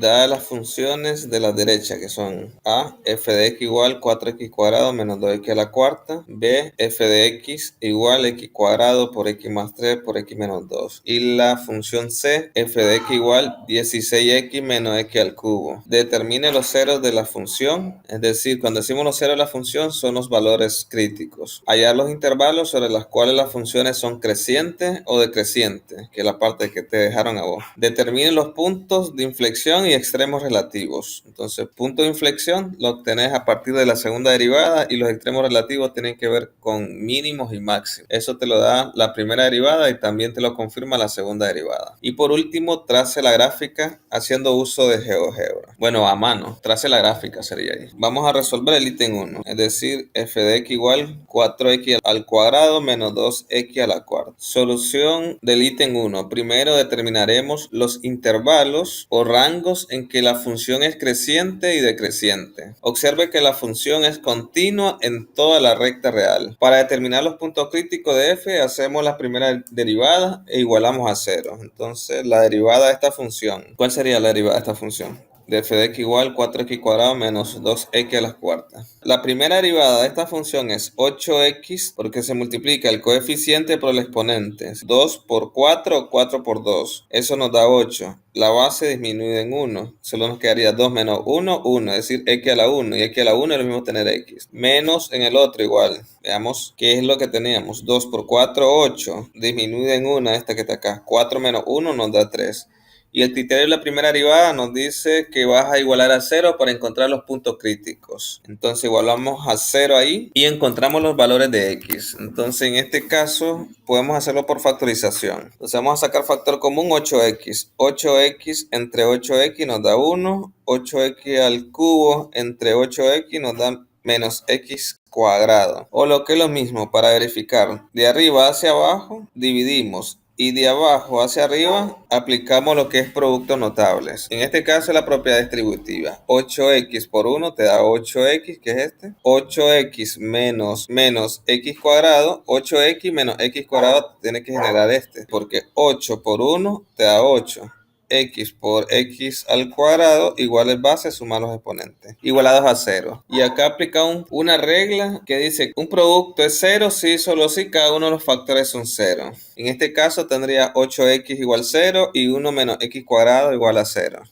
da las funciones de la derecha, que son a, f de x igual 4x cuadrado menos 2x a la cuarta, b, f de x igual x cuadrado por x más 3 por x menos 2. Y la función c, f de x igual 16x menos x al cubo. Determine los ceros de la función, es decir, cuando decimos los ceros de la función son los valores críticos. Hallar los intervalos sobre los cuales las funciones son crecientes o decrecientes, que es la parte que te dejaron a vos. Determine los puntos de inflexión y extremos relativos. Entonces, punto de inflexión lo obtenés a partir de la segunda derivada y los extremos relativos tienen que ver con mínimos y máximos. Eso te lo da la primera derivada y también te lo confirma la segunda derivada. Y por último, trace la gráfica haciendo uso de GeoGebra. Bueno, a mano, trace la gráfica sería ahí. Vamos a resolver el ítem 1, es decir, f de x igual 4x al cuadrado menos 2x a la cuarta. Solución del ítem 1. Primero determinaremos los intervalos o rangos en que la función es creciente y decreciente. Observe que la función es continua en toda la recta real. Para determinar los puntos críticos de f, hacemos la primera derivada e igualamos a 0. Entonces, la derivada de esta función. ¿Cuál sería la derivada de esta función? De f de x igual 4x cuadrado menos 2x a la cuarta. La primera derivada de esta función es 8x porque se multiplica el coeficiente por el exponente. 2 por 4 o 4 por 2. Eso nos da 8. La base disminuye en 1. Solo nos quedaría 2 menos 1, 1. Es decir, x a la 1. Y x a la 1 es lo mismo tener x. Menos en el otro igual. Veamos qué es lo que teníamos. 2 por 4, 8. Disminuye en 1 esta que está acá. 4 menos 1 nos da 3. Y el criterio de la primera derivada nos dice que vas a igualar a 0 para encontrar los puntos críticos. Entonces igualamos a 0 ahí y encontramos los valores de x. Entonces en este caso podemos hacerlo por factorización. Entonces vamos a sacar factor común 8x. 8x entre 8x nos da 1. 8x al cubo entre 8x nos da menos x cuadrado. O lo que es lo mismo, para verificar, de arriba hacia abajo dividimos. Y de abajo hacia arriba aplicamos lo que es productos notables. En este caso la propiedad distributiva. 8x por 1 te da 8x, que es este. 8x menos x cuadrado. 8x menos x cuadrado tiene que generar este. Porque 8 por 1 te da 8. X por x al cuadrado igual es base sumar los exponentes igualados a 0. Y acá aplica una regla que dice un producto es 0 si solo si cada uno de los factores son 0. En este caso tendría 8x igual 0 y 1 menos x cuadrado igual a 0,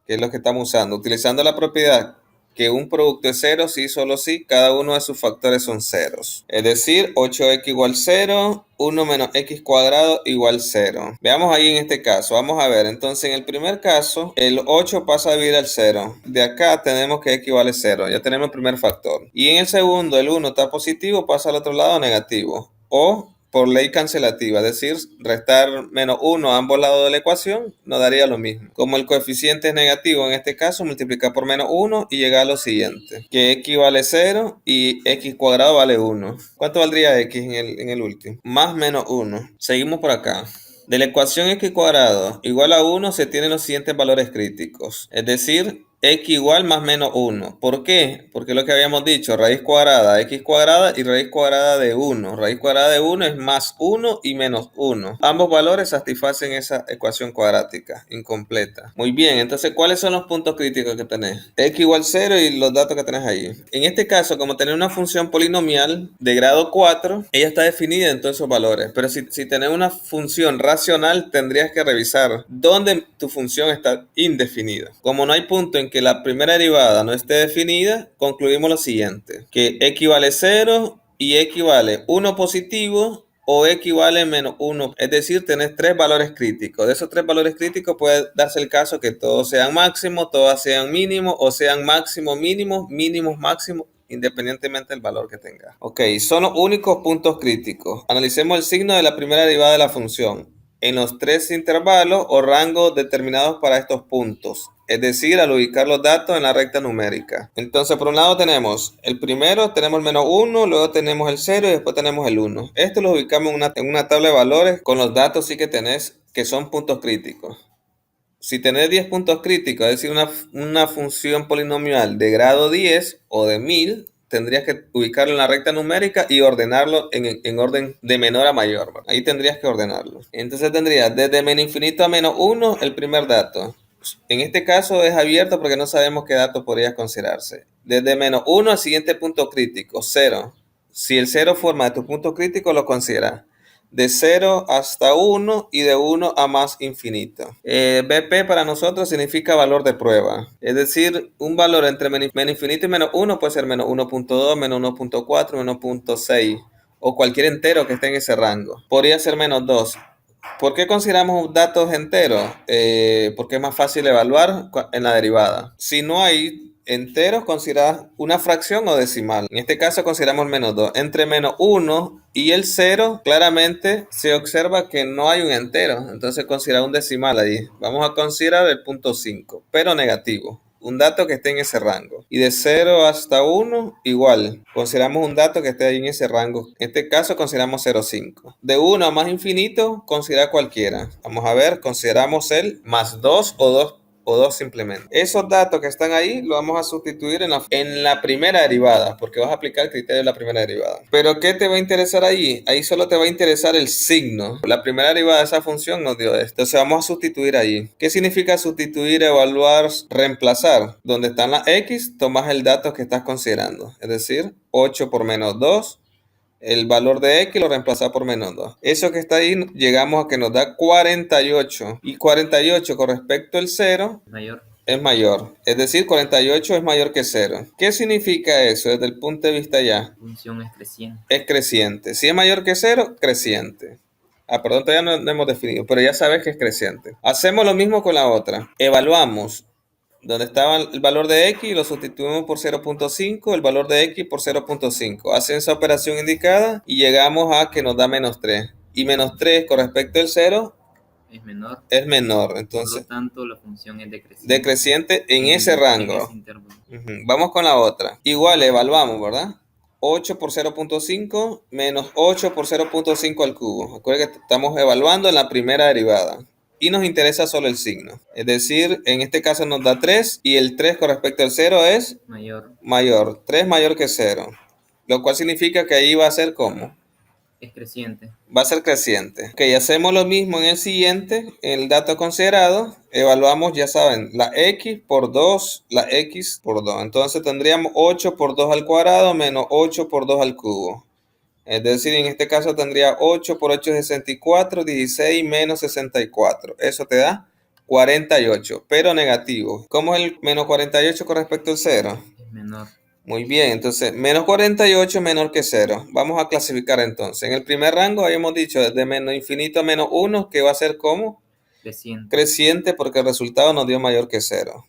que es lo que estamos usando, utilizando la propiedad que un producto es 0 si solo si cada uno de sus factores son ceros. Es decir, 8x igual 0, 1 menos x cuadrado igual 0. Veamos ahí en este caso. Vamos a ver. Entonces, en el primer caso, el 8 pasa a dividir al 0. De acá tenemos que x vale 0. Ya tenemos el primer factor. Y en el segundo, el 1 está positivo, pasa al otro lado negativo. O por ley cancelativa, es decir, restar menos 1 a ambos lados de la ecuación nos daría lo mismo. Como el coeficiente es negativo en este caso, multiplicar por menos 1 y llegar a lo siguiente, que x vale 0 y x cuadrado vale 1. ¿Cuánto valdría x en el último? Más menos 1. Seguimos por acá. De la ecuación x cuadrado igual a 1 se tienen los siguientes valores críticos, es decir, x igual más menos 1. ¿Por qué? Porque lo que habíamos dicho, raíz cuadrada, x cuadrada y raíz cuadrada de 1. Raíz cuadrada de 1 es más 1 y menos 1. Ambos valores satisfacen esa ecuación cuadrática incompleta. Muy bien, entonces, ¿cuáles son los puntos críticos que tenés? X igual 0 y los datos que tenés ahí. En este caso, como tenés una función polinomial de grado 4, ella está definida en todos esos valores. Pero si tenés una función racional, tendrías que revisar dónde tu función está indefinida. Como no hay punto en que la primera derivada no esté definida, concluimos lo siguiente, que x vale 0 y x vale 1 positivo o x vale menos 1, es decir, tenés tres valores críticos. De esos tres valores críticos puede darse el caso que todos sean máximos, todas sean mínimos o sean máximos, mínimos, mínimos, máximos, independientemente del valor que tenga. Ok, son los únicos puntos críticos. Analicemos el signo de la primera derivada de la función en los tres intervalos o rangos determinados para estos puntos, es decir, al ubicar los datos en la recta numérica. Entonces, por un lado tenemos el primero, tenemos el menos 1, luego tenemos el 0 y después tenemos el 1. Esto lo ubicamos en una tabla de valores con los datos sí que tenés, que son puntos críticos. Si tenés 10 puntos críticos, es decir, una función polinomial de grado 10 o de 1000, tendrías que ubicarlo en la recta numérica y ordenarlo en orden de menor a mayor, ¿verdad? Ahí tendrías que ordenarlo. Entonces tendrías desde menos infinito a menos 1 el primer dato. En este caso es abierto porque no sabemos qué dato podría considerarse. Desde menos 1 al siguiente punto crítico, 0. Si el 0 forma de tu punto crítico, lo consideras. De 0 hasta 1 y de 1 a más infinito. BP para nosotros significa valor de prueba. Es decir, un valor entre menos infinito y menos 1 puede ser menos 1.2, menos 1.4, menos 1.6 o cualquier entero que esté en ese rango. Podría ser menos 2. ¿Por qué consideramos datos enteros? Porque es más fácil evaluar en la derivada. Si no hay enteros, consideras una fracción o decimal. En este caso consideramos menos 2. Entre menos 1 y el 0, claramente se observa que no hay un entero. Entonces considera un decimal ahí. Vamos a considerar el punto 5, pero negativo. Un dato que esté en ese rango. Y de 0 hasta 1, igual. Consideramos un dato que esté ahí en ese rango. En este caso consideramos 0,5. De 1 a más infinito, considera cualquiera. Vamos a ver, consideramos el más 2 o 2 simplemente. Esos datos que están ahí los vamos a sustituir en la primera derivada, porque vas a aplicar el criterio de la primera derivada. Pero ¿qué te va a interesar ahí? Ahí solo te va a interesar el signo. La primera derivada de esa función nos dio esto. Entonces vamos a sustituir ahí. ¿Qué significa sustituir, evaluar, reemplazar? Donde están las x, tomas el dato que estás considerando. Es decir, 8 por menos 2. El valor de x lo reemplazamos por menos 2. Eso que está ahí, llegamos a que nos da 48. Y 48 con respecto al 0 es mayor. Es decir, 48 es mayor que 0. ¿Qué significa eso desde el punto de vista ya? Función es creciente. Es creciente. Si es mayor que 0, creciente. Perdón, todavía no hemos definido, pero ya sabes que es creciente. Hacemos lo mismo con la otra. Evaluamos donde estaba el valor de x, lo sustituimos por 0.5, el valor de x por 0.5. Hacen esa operación indicada y llegamos a que nos da menos 3. Y menos 3 con respecto al 0 es menor. Entonces, por lo tanto, la función es decreciente. Decreciente en ese rango. Vamos con la otra. Igual evaluamos, ¿verdad? 8 por 0.5 menos 8 por 0.5 al cubo. Recuerden que estamos evaluando en la primera derivada. Y nos interesa solo el signo. Es decir, en este caso nos da 3 y el 3 con respecto al 0 es mayor. 3 mayor que 0. Lo cual significa que ahí va a ser ¿cómo? Es creciente. Va a ser creciente. Ok, hacemos lo mismo en el siguiente. En el dato considerado, evaluamos, ya saben, la x por 2, la x por 2. Entonces tendríamos 8 por 2 al cuadrado menos 8 por 2 al cubo. Es decir, en este caso tendría 8 por 8 es 64, 16 menos 64. Eso te da 48, pero negativo. ¿Cómo es el menos 48 con respecto al 0? Es menor. Muy bien, entonces menos 48 menor que 0. Vamos a clasificar entonces. En el primer rango habíamos dicho desde menos infinito a menos 1, que va a ser ¿cómo? Creciente. Creciente porque el resultado nos dio mayor que 0.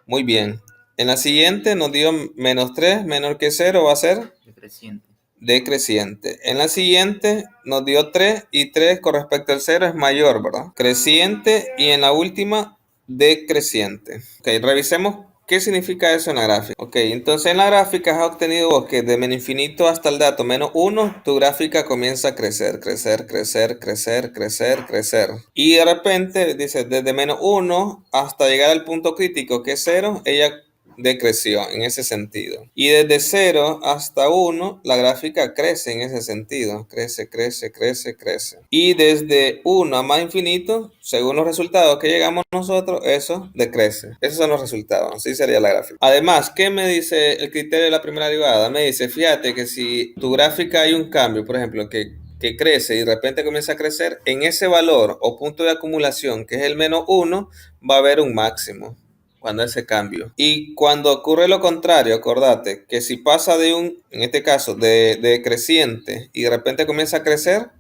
Muy bien. En la siguiente nos dio menos 3 menor que 0, va a ser Decreciente. Decreciente. En la siguiente nos dio 3 y 3 con respecto al 0 es mayor, ¿verdad? Creciente y en la última decreciente. Ok, revisemos qué significa eso en la gráfica. Ok, entonces en la gráfica has obtenido vos que de menos infinito hasta el dato menos 1, tu gráfica comienza a crecer, crecer, crecer, crecer, crecer, crecer. Y de repente dice desde menos 1 hasta llegar al punto crítico que es 0, ella decreció en ese sentido. Y desde 0 hasta 1, la gráfica crece en ese sentido. Crece, crece, crece, crece. Y desde 1 a más infinito, según los resultados que llegamos nosotros, eso decrece. Esos son los resultados. Así sería la gráfica. Además, ¿qué me dice el criterio de la primera derivada? Me dice, fíjate que si tu gráfica hay un cambio, por ejemplo, que crece y de repente comienza a crecer, en ese valor o punto de acumulación, que es el menos 1, va a haber un máximo cuando ese cambio. Y cuando ocurre lo contrario, acordate que si pasa en este caso, de creciente y de repente comienza a crecer,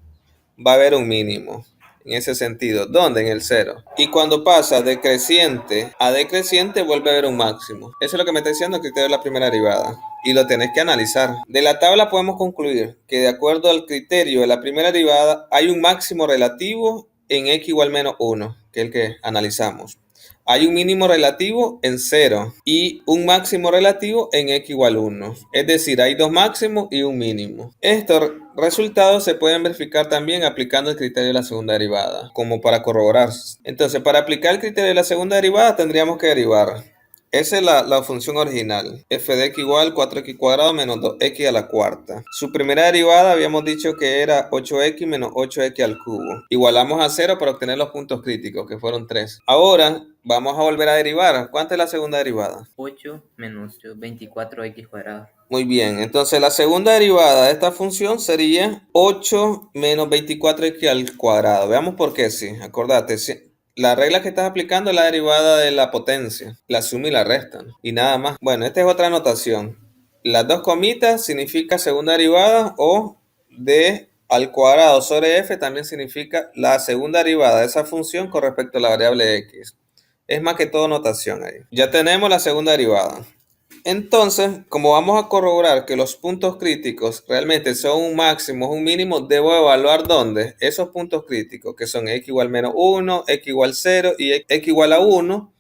va a haber un mínimo. En ese sentido, ¿dónde? En el 0. Y cuando pasa de creciente a decreciente, vuelve a haber un máximo. Eso es lo que me está diciendo el criterio de la primera derivada. Y lo tenés que analizar. De la tabla podemos concluir que de acuerdo al criterio de la primera derivada, hay un máximo relativo en x igual menos 1, que es el que analizamos. Hay un mínimo relativo en 0 y un máximo relativo en x igual 1. Es decir, hay dos máximos y un mínimo. Estos resultados se pueden verificar también aplicando el criterio de la segunda derivada, como para corroborar. Entonces, para aplicar el criterio de la segunda derivada tendríamos que derivar Esa es la función original. F de x igual 4x cuadrado menos 2x a la cuarta. Su primera derivada habíamos dicho que era 8x menos 8x al cubo. Igualamos a 0 para obtener los puntos críticos, que fueron 3. Ahora vamos a volver a derivar. ¿Cuánta es la segunda derivada? 8 menos 24x cuadrado. Muy bien, entonces la segunda derivada de esta función sería 8 menos 24x al cuadrado. Veamos por qué sí. Acordate, sí. La regla que estás aplicando es la derivada de la potencia. La suma y la resta, ¿no? Y nada más. Bueno, esta es otra notación. Las dos comitas significa segunda derivada o d al cuadrado sobre f también significa la segunda derivada de esa función con respecto a la variable x. Es más que todo notación ahí. Ya tenemos la segunda derivada. Entonces, como vamos a corroborar que los puntos críticos realmente son un máximo o un mínimo, debo evaluar dónde esos puntos críticos, que son x igual menos 1, x igual 0 y x igual a 1,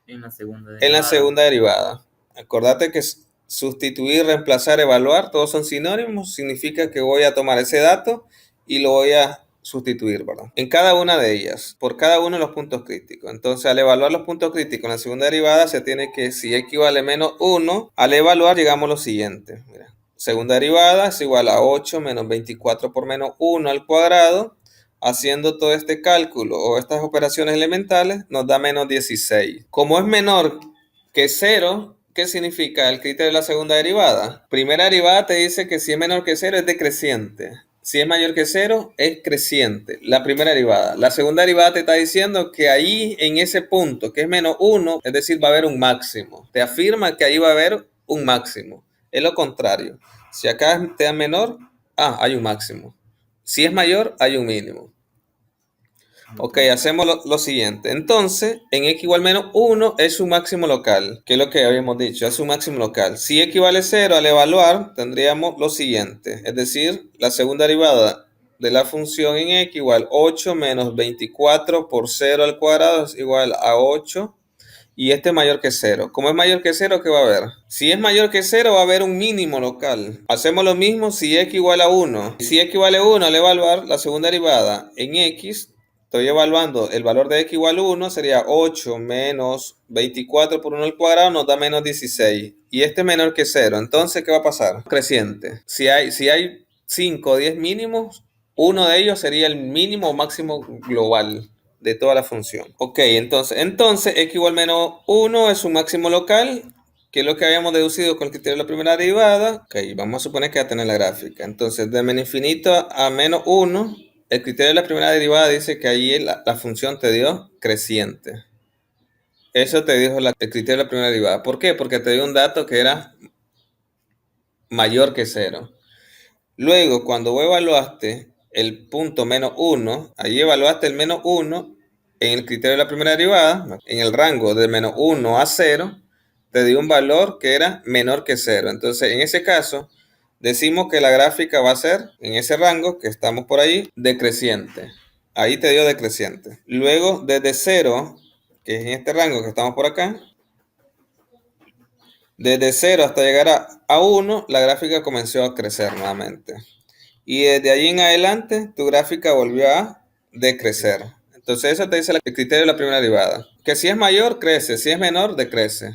En la segunda en la derivada. segunda derivada. Acordate que sustituir, reemplazar, evaluar, todos son sinónimos, significa que voy a tomar ese dato y lo voy a sustituir, ¿verdad? En cada una de ellas, por cada uno de los puntos críticos. Entonces, al evaluar los puntos críticos en la segunda derivada, se tiene que, si x vale menos 1, al evaluar llegamos a lo siguiente. Mira, segunda derivada es igual a 8 menos 24 por menos 1 al cuadrado. Haciendo todo este cálculo o estas operaciones elementales, nos da menos 16. Como es menor que 0, ¿qué significa el criterio de la segunda derivada? Primera derivada te dice que si es menor que 0 es decreciente. Si es mayor que 0, es creciente. La primera derivada. La segunda derivada te está diciendo que ahí, en ese punto, que es menos 1, es decir, va a haber un máximo. Te afirma que ahí va a haber un máximo. Es lo contrario. Si acá te da menor, hay un máximo. Si es mayor, hay un mínimo. Ok, hacemos lo siguiente. Entonces, en x igual menos 1 es su máximo local, que es lo que habíamos dicho, es su máximo local. Si x vale 0 al evaluar, tendríamos lo siguiente, es decir, la segunda derivada de la función en x igual 8 menos 24 por 0 al cuadrado es igual a 8. Y este es mayor que 0. Como es mayor que 0, ¿qué va a haber? Si es mayor que 0, va a haber un mínimo local. Hacemos lo mismo si x igual a 1. Si x vale 1 al evaluar la segunda derivada en x, estoy evaluando el valor de x igual a 1, sería 8 menos 24 por 1 al cuadrado, nos da menos 16. Y este es menor que 0. Entonces, ¿qué va a pasar? Creciente. Si hay 5 o 10 mínimos, uno de ellos sería el mínimo o máximo global de toda la función. Ok, entonces x igual menos 1 es su máximo local, que es lo que habíamos deducido con el criterio de la primera derivada. Ok, vamos a suponer que va a tener la gráfica. Entonces, de menos infinito a menos 1, el criterio de la primera derivada dice que ahí la función te dio creciente. Eso te dijo el criterio de la primera derivada. ¿Por qué? Porque te dio un dato que era mayor que 0. Luego, cuando vos evaluaste el punto menos 1, ahí evaluaste el menos 1 en el criterio de la primera derivada, en el rango de menos 1 a 0, te dio un valor que era menor que 0. Entonces, en ese caso, decimos que la gráfica va a ser, en ese rango que estamos por ahí, decreciente. Ahí te dio decreciente. Luego, desde 0, que es en este rango que estamos por acá, desde 0 hasta llegar a 1, la gráfica comenzó a crecer nuevamente. Y desde ahí en adelante, tu gráfica volvió a decrecer. Entonces eso te dice el criterio de la primera derivada. Que si es mayor, crece. Si es menor, decrece.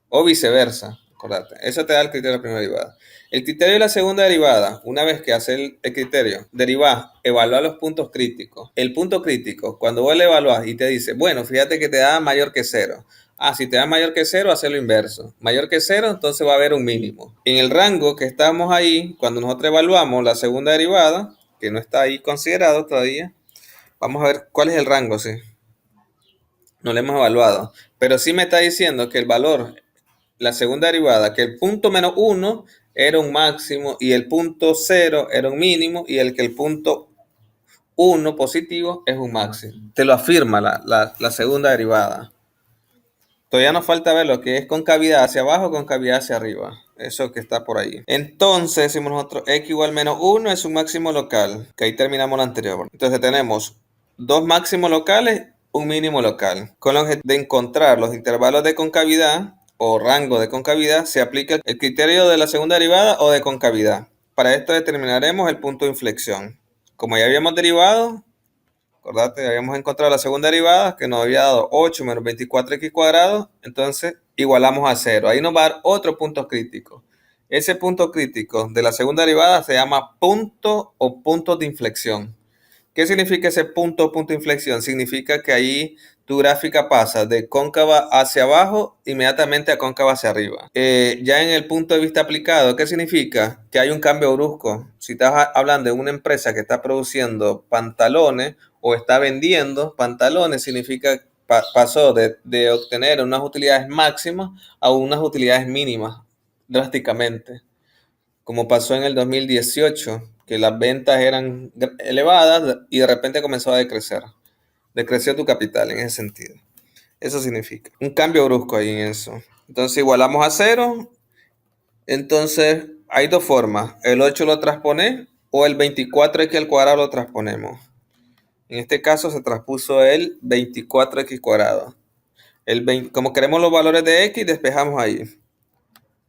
O viceversa. Acordate. Eso te da el criterio de la primera derivada. El criterio de la segunda derivada, una vez que haces el criterio, derivar, evaluar los puntos críticos. El punto crítico, cuando vos lo evaluás y te dice, bueno, fíjate que te da mayor que 0. Si te da mayor que 0, hacer lo inverso. Mayor que 0, entonces va a haber un mínimo. En el rango que estamos ahí, cuando nosotros evaluamos la segunda derivada, que no está ahí considerado todavía, vamos a ver cuál es el rango, sí. No lo hemos evaluado. Pero sí me está diciendo que el valor, la segunda derivada, que el punto menos 1 era un máximo y el punto 0 era un mínimo y el punto 1 positivo es un máximo. Te lo afirma la segunda derivada. Todavía nos falta ver lo que es concavidad hacia abajo, concavidad hacia arriba. Eso que está por ahí. Entonces, decimos nosotros, x igual menos 1 es un máximo local. Que ahí terminamos lo anterior. Entonces tenemos dos máximos locales, un mínimo local. Con el objetivo de encontrar los intervalos de concavidad o rango de concavidad, se aplica el criterio de la segunda derivada o de concavidad. Para esto determinaremos el punto de inflexión. Como ya habíamos derivado, acordate, habíamos encontrado la segunda derivada que nos había dado 8 menos 24x cuadrado. Entonces, igualamos a 0. Ahí nos va a dar otro punto crítico. Ese punto crítico de la segunda derivada se llama punto o punto de inflexión. ¿Qué significa ese punto o punto de inflexión? Significa que ahí tu gráfica pasa de cóncava hacia abajo inmediatamente a cóncava hacia arriba. Ya en el punto de vista aplicado, ¿qué significa? Que hay un cambio brusco. Si estás hablando de una empresa que está produciendo pantalones o está vendiendo pantalones, significa que pasó de obtener unas utilidades máximas a unas utilidades mínimas drásticamente, como pasó en el 2018, que las ventas eran elevadas y de repente comenzó a decrecer. Decreció tu capital en ese sentido. Eso significa un cambio brusco ahí en eso. Entonces igualamos a 0. Entonces hay dos formas. El 8 lo transpones o el 24x al cuadrado lo transponemos. En este caso se transpuso el 24x cuadrado. Como queremos los valores de x, despejamos ahí.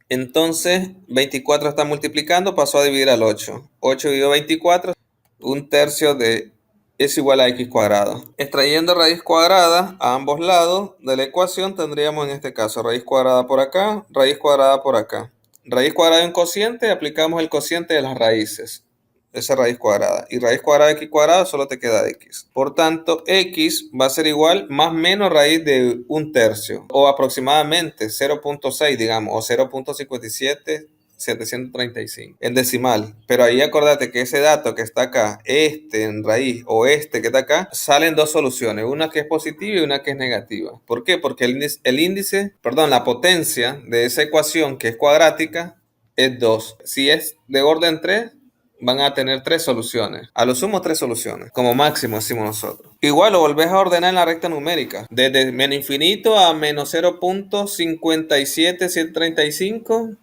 Entonces 24 está multiplicando, pasó a dividir al 8. 8 dividido 24, un tercio de es igual a x cuadrado. Extrayendo raíz cuadrada a ambos lados de la ecuación tendríamos en este caso raíz cuadrada por acá, raíz cuadrada por acá. Raíz cuadrada de un cociente, aplicamos el cociente de las raíces. Esa raíz cuadrada. Y raíz cuadrada de x cuadrado solo te queda x. Por tanto, x va a ser igual más menos raíz de un tercio. O aproximadamente 0.6, digamos, o 0.57735 en decimal. Pero ahí acordate que ese dato que está acá, este en raíz o este que está acá, salen dos soluciones. Una que es positiva y una que es negativa. ¿Por qué? Porque la potencia de esa ecuación que es cuadrática es 2. Si es de orden 3, van a tener 3 soluciones. A lo sumo 3 soluciones. Como máximo decimos nosotros. Igual lo volvés a ordenar en la recta numérica. Desde menos infinito a menos 0.57735.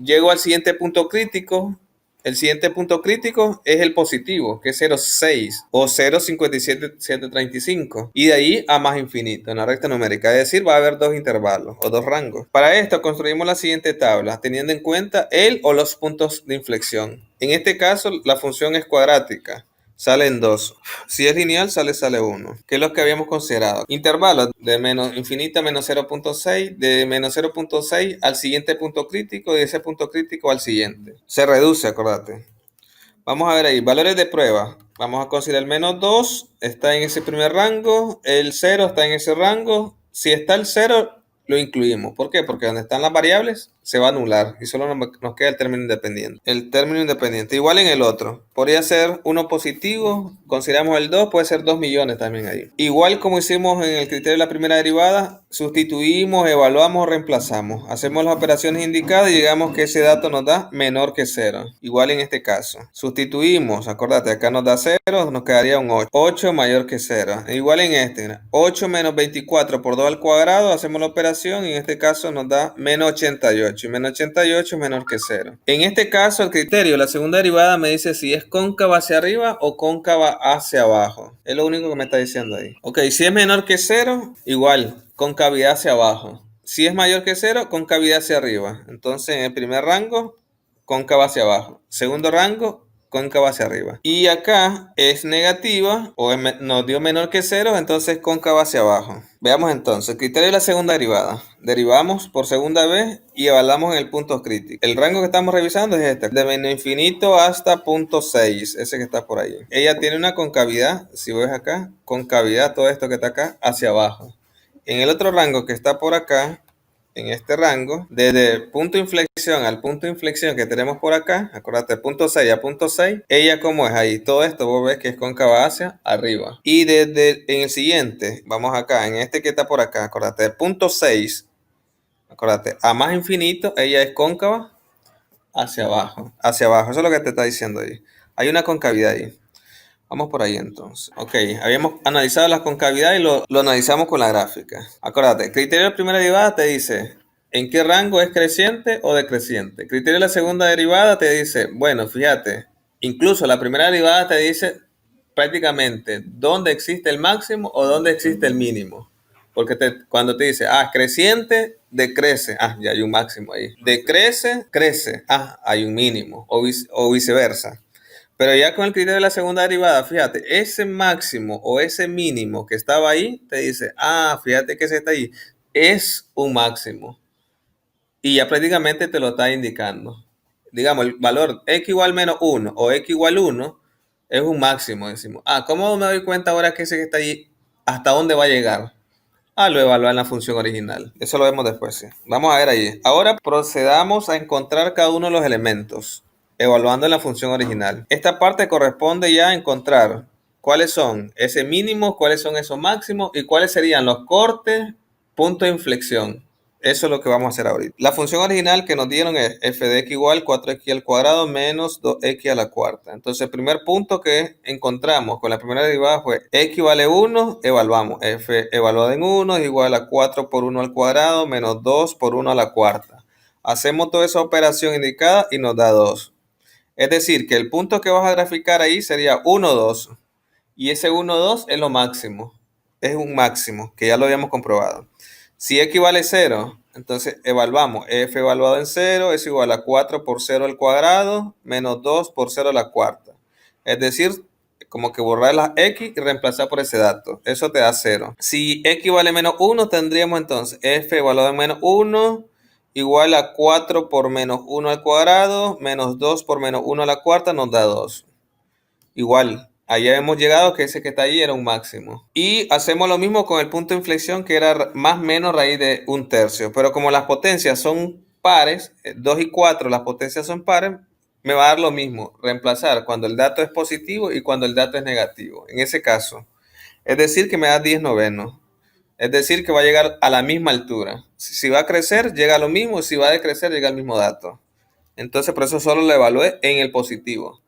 Llego al siguiente punto crítico. El siguiente punto crítico es el positivo, que es 0,6 o 0,57735. Y de ahí a más infinito en la recta numérica. Es decir, va a haber dos intervalos o dos rangos. Para esto construimos la siguiente tabla, teniendo en cuenta el o los puntos de inflexión. En este caso, la función es cuadrática. Salen 2. Si es lineal, sale 1. ¿Qué es lo que habíamos considerado? Intervalos de menos infinita a menos 0.6, de menos 0.6 al siguiente punto crítico y de ese punto crítico al siguiente. Se reduce, acordate. Vamos a ver ahí, valores de prueba. Vamos a considerar el menos 2, está en ese primer rango, el 0 está en ese rango. Si está el 0, lo incluimos. ¿Por qué? Porque donde están las variables se va a anular y solo nos queda el término independiente. El término independiente, igual en el otro. Podría ser uno positivo, consideramos el 2, puede ser 2 millones también ahí. Igual como hicimos en el criterio de la primera derivada, sustituimos, evaluamos o reemplazamos. Hacemos las operaciones indicadas y llegamos que ese dato nos da menor que 0. Igual en este caso. Sustituimos, acordate, acá nos da 0, nos quedaría un 8. 8 mayor que 0. Igual en este, 8 menos 24 por 2 al cuadrado, hacemos la operación y en este caso nos da menos 88. Y menos 88 es menor que 0. En este caso, el criterio, la segunda derivada me dice si es cóncava hacia arriba o cóncava hacia abajo. Es lo único que me está diciendo ahí. Ok, si es menor que 0, igual, concavidad hacia abajo. Si es mayor que 0, concavidad hacia arriba. Entonces, en el primer rango, cóncava hacia abajo. Segundo rango, cóncava hacia arriba. Y acá es negativa o nos dio menor que 0, entonces cóncava hacia abajo. Veamos entonces, criterio de la segunda derivada. Derivamos por segunda vez y evaluamos en el punto crítico. El rango que estamos revisando es este, de menos infinito hasta punto 6, ese que está por ahí. Ella tiene una concavidad, si ves acá, concavidad, todo esto que está acá, hacia abajo. En el otro rango que está por acá, en este rango, desde punto de inflexión al punto de inflexión que tenemos por acá, acuérdate, punto 6 a punto 6, ella como es ahí, todo esto vos ves que es cóncava hacia arriba. Y desde en el siguiente, vamos acá, en este que está por acá, acuérdate, de punto 6, acuérdate, a más infinito, ella es cóncava hacia abajo, eso es lo que te está diciendo ahí. Hay una concavidad ahí. Vamos por ahí entonces. Ok, habíamos analizado la concavidad y lo analizamos con la gráfica. Acuérdate, el criterio de la primera derivada te dice en qué rango es creciente o decreciente. El criterio de la segunda derivada te dice, bueno, fíjate, incluso la primera derivada te dice prácticamente dónde existe el máximo o dónde existe el mínimo. Porque cuando te dice, creciente, decrece, ya hay un máximo ahí. Decrece, crece, hay un mínimo o viceversa. Pero ya con el criterio de la segunda derivada, fíjate, ese máximo o ese mínimo que estaba ahí, te dice, fíjate que ese está ahí, es un máximo. y ya prácticamente te lo está indicando. Digamos, el valor x igual menos 1 o x igual 1 es un máximo, decimos. ¿Cómo me doy cuenta ahora que ese que está allí, hasta dónde va a llegar? Lo evaluar en la función original. Eso lo vemos después, sí. Vamos a ver ahí. Ahora procedamos a encontrar cada uno de los elementos, evaluando en la función original. Esta parte corresponde ya a encontrar cuáles son ese mínimo, cuáles son esos máximos y cuáles serían los cortes, punto de inflexión. Eso es lo que vamos a hacer ahorita. La función original que nos dieron es f de x igual 4x al cuadrado menos 2x a la cuarta. Entonces, el primer punto que encontramos con la primera derivada fue x vale 1, evaluamos. F evaluada en 1 es igual a 4 por 1 al cuadrado menos 2 por 1 a la cuarta. Hacemos toda esa operación indicada y nos da 2. Es decir, que el punto que vas a graficar ahí sería 1, 2. Y ese 1, 2 es lo máximo. Es un máximo, que ya lo habíamos comprobado. Si x vale 0, entonces evaluamos. F evaluado en 0 es igual a 4 por 0 al cuadrado menos 2 por 0 a la cuarta. Es decir, como que borrar la x y reemplazar por ese dato. Eso te da 0. Si x vale menos 1, tendríamos entonces f evaluado en menos 1 igual a 4 por menos 1 al cuadrado menos 2 por menos 1 a la cuarta nos da 2. Igual, allá hemos llegado que ese que está ahí era un máximo. Y hacemos lo mismo con el punto de inflexión que era más menos raíz de 1/3. Pero como las potencias son pares, 2 y 4 las potencias son pares, me va a dar lo mismo, reemplazar cuando el dato es positivo y cuando el dato es negativo. En ese caso, es decir que me da 10 novenos. Es decir que va a llegar a la misma altura. Si va a crecer, llega a lo mismo. Si va a decrecer, llega al mismo dato. Entonces, por eso solo lo evalué en el positivo.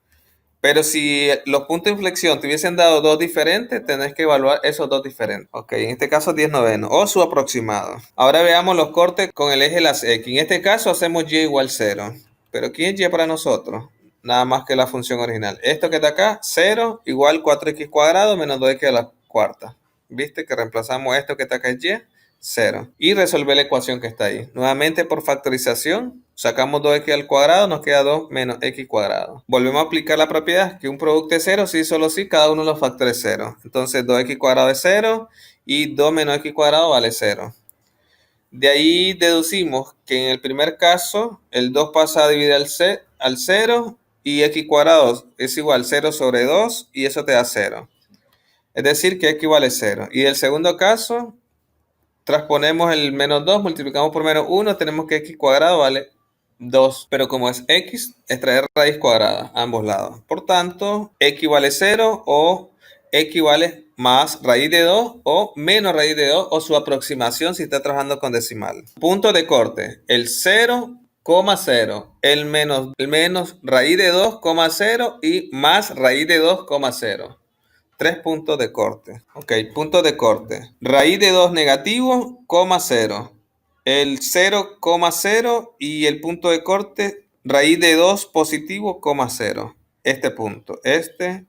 Pero si los puntos de inflexión te hubiesen dado dos diferentes, tenés que evaluar esos dos diferentes. Ok, en este caso 10 novenos o su aproximado. Ahora veamos los cortes con el eje de las X. En este caso hacemos Y igual 0. Pero ¿quién es Y para nosotros? Nada más que la función original. Esto que está acá, 0 igual 4x cuadrado menos 2x a la cuarta. ¿Viste que reemplazamos esto que está acá es Y? 0. Y resolver la ecuación que está ahí. Nuevamente por factorización, sacamos 2x al cuadrado, nos queda 2 menos x cuadrado. Volvemos a aplicar la propiedad que un producto es 0, si solo si cada uno de los factores es 0. Entonces 2x cuadrado es 0 y 2 menos x cuadrado vale 0. De ahí deducimos que en el primer caso el 2 pasa a dividir al 0 y x cuadrado es igual a 0 sobre 2 y eso te da 0. Es decir que x vale 0. Y el segundo caso, transponemos el menos 2, multiplicamos por menos 1, tenemos que x cuadrado vale 2. Pero como es x, extraer raíz cuadrada a ambos lados. Por tanto, x vale 0 o x vale más raíz de 2 o menos raíz de 2 o su aproximación si está trabajando con decimal. Punto de corte, el 0,0, el menos raíz de 2, 0 y más raíz de 2, 0. 3 puntos de corte. Ok, punto de corte. Raíz de 2 negativo, 0. El 0,0 y el punto de corte, raíz de 2 positivo, 0. Este punto, este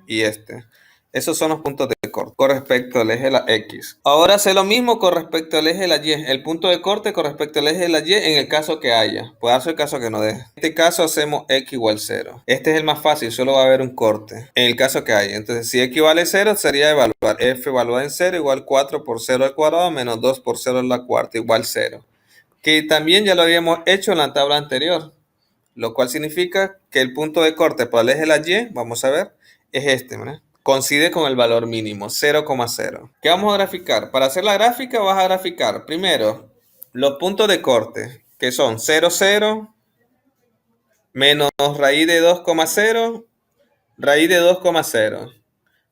y este. Esos son los puntos de corte con respecto al eje de la X. Ahora sé lo mismo con respecto al eje de la Y. El punto de corte con respecto al eje de la Y en el caso que haya. Puede darse el caso que no deje. En este caso hacemos X igual 0. Este es el más fácil, solo va a haber un corte. En el caso que haya. Entonces, si X vale 0, sería evaluar F evaluada en 0 igual 4 por 0 al cuadrado menos 2 por 0 a la cuarta igual 0. Que también ya lo habíamos hecho en la tabla anterior. Lo cual significa que el punto de corte para el eje de la Y, vamos a ver, es este, ¿verdad? Coincide con el valor mínimo, 0,0. ¿Qué vamos a graficar? Para hacer la gráfica vas a graficar primero los puntos de corte, que son 0, 0, menos raíz de 2,0, raíz de 2,0.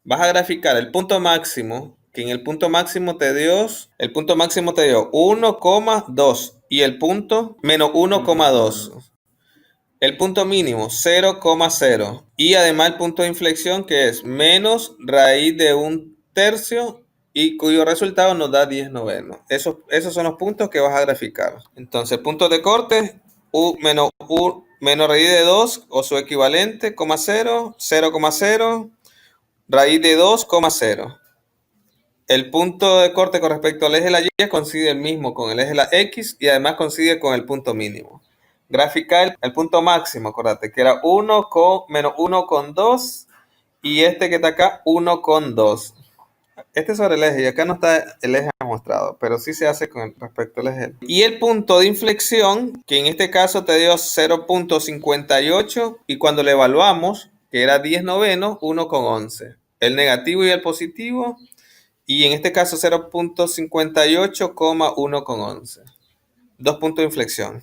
Vas a graficar el punto máximo, que en el punto máximo te dio 1,2 y el punto menos 1,2. El punto mínimo, 0,0. Y además el punto de inflexión que es menos raíz de 1/3 y cuyo resultado nos da 10 novenos. Esos son los puntos que vas a graficar. Entonces, puntos de corte, menos raíz de 2 o su equivalente, 0, 0,0, raíz de 2, 0. El punto de corte con respecto al eje de la Y coincide el mismo con el eje de la X y además coincide con el punto mínimo. Graficar el punto máximo, acuérdate, que era menos 1,2 y este que está acá, 1,2. Este es sobre el eje y acá no está el eje demostrado, pero sí se hace con respecto al ejemplo. Y el punto de inflexión, que en este caso te dio 0.58 y cuando lo evaluamos, que era 10 novenos, 1,11. El negativo y el positivo, y en este caso 0.58, 1,11. 2 puntos de inflexión.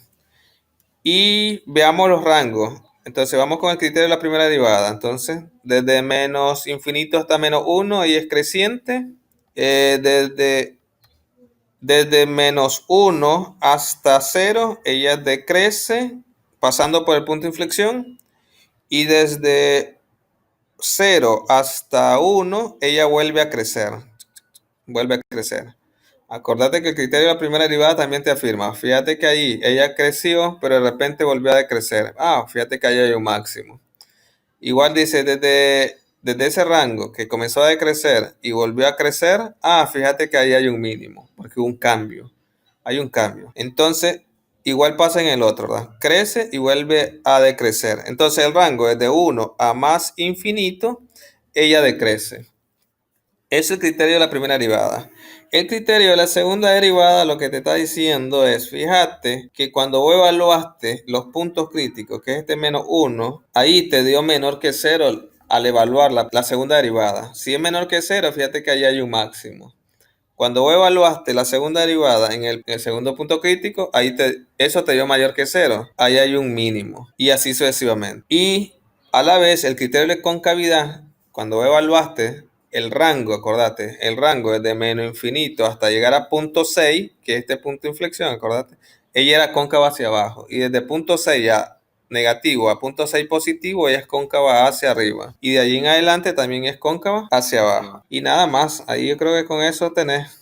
Y veamos los rangos. Entonces vamos con el criterio de la primera derivada. Entonces, desde menos infinito hasta menos 1 y es creciente. Desde menos 1 hasta 0, ella decrece, pasando por el punto de inflexión. Y desde 0 hasta 1, ella vuelve a crecer. Vuelve a crecer. Acordate que el criterio de la primera derivada también te afirma. Fíjate que ahí ella creció, pero de repente volvió a decrecer. Fíjate que ahí hay un máximo. Igual dice, desde ese rango que comenzó a decrecer y volvió a crecer, fíjate que ahí hay un mínimo, porque hubo un cambio. Hay un cambio. Entonces, igual pasa en el otro, ¿verdad? Crece y vuelve a decrecer. Entonces, el rango es de 1 a más infinito, ella decrece. Es el criterio de la primera derivada. El criterio de la segunda derivada lo que te está diciendo es, fíjate que cuando vos evaluaste los puntos críticos, que es este menos 1, ahí te dio menor que 0 al evaluar la segunda derivada. Si es menor que 0, fíjate que ahí hay un máximo. Cuando vos evaluaste la segunda derivada en el segundo punto crítico, eso te dio mayor que 0. Ahí hay un mínimo. Y así sucesivamente. Y a la vez, el criterio de concavidad, cuando vos evaluaste el rango, acordate, el rango es de menos infinito hasta llegar a punto 6, que es este punto de inflexión, acordate, ella era cóncava hacia abajo. Y desde punto 6 ya negativo a punto 6 positivo, ella es cóncava hacia arriba. Y de allí en adelante también es cóncava hacia abajo. Y nada más, ahí yo creo que con eso tenés